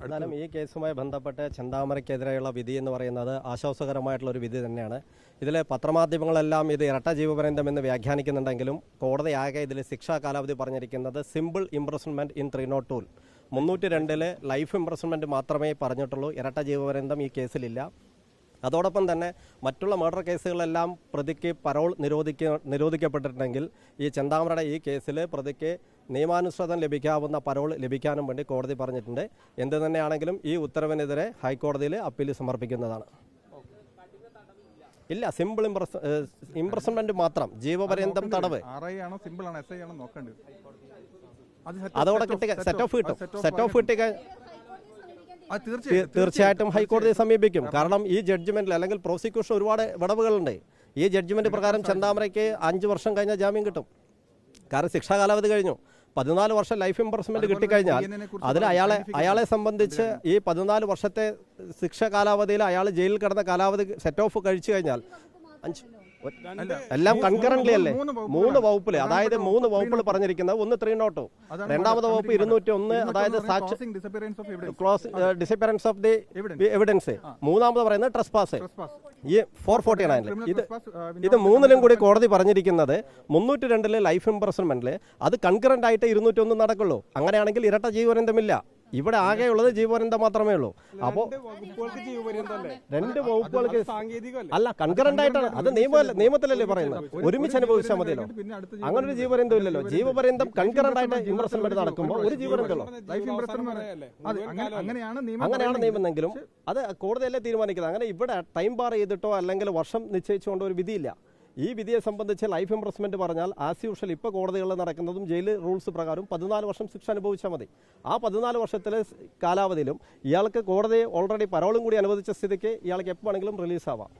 എന്നാലും ഈ കേസുമായി ബന്ധപ്പെട്ട് ചെന്താമരയ്ക്കെതിരെയുള്ള വിധി എന്ന് പറയുന്നത് ആശ്വാസകരമായിട്ടുള്ള ഒരു വിധി തന്നെയാണ്. ഇതിൽ പത്രമാധ്യമങ്ങളെല്ലാം ഇത് ഇരട്ട ജീവപര്യന്തം എന്ന് വ്യാഖ്യാനിക്കുന്നുണ്ടെങ്കിലും കോടതി ആകെ ഇതിൽ ശിക്ഷാ കാലാവധി പറഞ്ഞിരിക്കുന്നത് simple imprisonment in 302 302 life imprisonment മാത്രമേ പറഞ്ഞിട്ടുള്ളൂ. ഇരട്ട ജീവപര്യന്തം ഈ കേസിലില്ല. അതോടൊപ്പം തന്നെ മറ്റുള്ള മർഡർ കേസുകളെല്ലാം പ്രതിക്ക് പരോൾ നിരോധിക്കപ്പെട്ടിട്ടുണ്ടെങ്കിൽ ഈ ചെന്താമരയുടെ ഈ കേസിൽ പ്രതിക്ക് നിയമാനുസൃതം ലഭിക്കാവുന്ന പരോൾ ലഭിക്കാനും വേണ്ടി കോടതി പറഞ്ഞിട്ടുണ്ട്. എന്ത് തന്നെയാണെങ്കിലും ഈ ഉത്തരവിനെതിരെ ഹൈക്കോടതിയിൽ അപ്പീൽ സമർപ്പിക്കുന്നതാണ്. ഇല്ല, സിമ്പിൾ ഇംപ്രസൺമെന്റ് മാത്രം, ജീവപര്യന്തം തടവ്. അതോടെ കിട്ടുക സെറ്റ് ഓഫ് കിട്ടും. സെറ്റ് ഓഫ് കിട്ടുക തീർച്ചയായിട്ടും ഹൈക്കോടതിയെ സമീപിക്കും. കാരണം ഈ ജഡ്ജ്മെന്റിൽ അല്ലെങ്കിൽ പ്രോസിക്യൂഷൻ ഒരുപാട് വിടവുകളുണ്ട്. ഈ ജഡ്ജ്മെന്റ് പ്രകാരം ചെന്താമരയ്ക്ക് 5 വർഷം കഴിഞ്ഞ ജാമ്യം കിട്ടും. കാരണം ശിക്ഷാ കാലാവധി കഴിഞ്ഞു. 14 വർഷം ലൈഫ് ഇംപ്രസൺമെന്റ് കിട്ടിക്കഴിഞ്ഞാൽ അതിൽ അയാളെ സംബന്ധിച്ച് ഈ 14 വർഷത്തെ ശിക്ഷാ കാലാവധിയിൽ അയാൾ ജയിലിൽ കിടന്ന കാലാവധി സെറ്റ് ഓഫ് കഴിച്ചു കഴിഞ്ഞാൽ എല്ലാം കൺകറന്റ്ലി അല്ലേ 3 വകുപ്പില്, അതായത് 3 വകുപ്പിൽ പറഞ്ഞിരിക്കുന്നത്. ഒന്ന് 302, രണ്ടാമത്തെ വകുപ്പ് 201, അതായത് ഡിസപ്പിയറൻസ് ഓഫ് ദി എവിഡൻസ്, മൂന്നാമത് പറയുന്നത് ട്രസ്പാസ് ഈ 449. ഇത് മൂന്നിലും കൂടി കോടതി പറഞ്ഞിരിക്കുന്നത് 302 ലൈഫ് ഇംപ്രസൺമെന്റിൽ അത് കൺകറന്റ് ആയിട്ട് 201 നടക്കുള്ളൂ. അങ്ങനെയാണെങ്കിൽ ഇരട്ട ജീവപര്യന്തമില്ല. ഇവിടെ ആകെയുള്ളത് ജീവപര്യന്തം മാത്രമേ ഉള്ളൂ. അപ്പോൾ 2 വകുപ്പുകൾക്ക് അല്ല, കൺകറന്റ് ആയിട്ടാണ്. അത് നിയമത്തിലല്ലേ പറയുന്നത്, ഒരുമിച്ച് അനുഭവിച്ചാൽ മതിയല്ലോ. അങ്ങനെ ഒരു ജീവപര്യന്തം ഇല്ലല്ലോ. ജീവപര്യന്തം കൺകറന്റ് ആയിട്ട് ഇംപ്രസൺമെന്റ് നടക്കുമ്പോൾ ഒരു ജീവപര്യന്തമല്ലോ. അങ്ങനെയാണ് നിയമമെങ്കിലും അത് കോടതിയല്ലേ തീരുമാനിക്കുന്നത്. അങ്ങനെ ഇവിടെ ടൈം ബാർ ചെയ്തിട്ടോ അല്ലെങ്കിൽ വർഷം നിശ്ചയിച്ചുകൊണ്ടോ ഒരു വിധിയില്ല. ഈ വിധിയെ സംബന്ധിച്ച് ലൈഫ് ഇംപ്രസൺമെന്റ് പറഞ്ഞാൽ ആസ് യൂഷ്വൽ ഇപ്പോൾ കോടതികളിൽ നടക്കുന്നതും ജയിൽ റൂൾസ് പ്രകാരം 14 വർഷം ശിക്ഷ അനുഭവിച്ചാൽ മതി. ആ 14 വർഷത്തിലെ കാലാവധിയിലും ഇയാൾക്ക് കോടതി ഓൾറെഡി പരോളും കൂടി അനുവദിച്ച സ്ഥിതിക്ക് ഇയാൾക്ക് എപ്പോൾ വേണമെങ്കിലും റിലീസാവാം.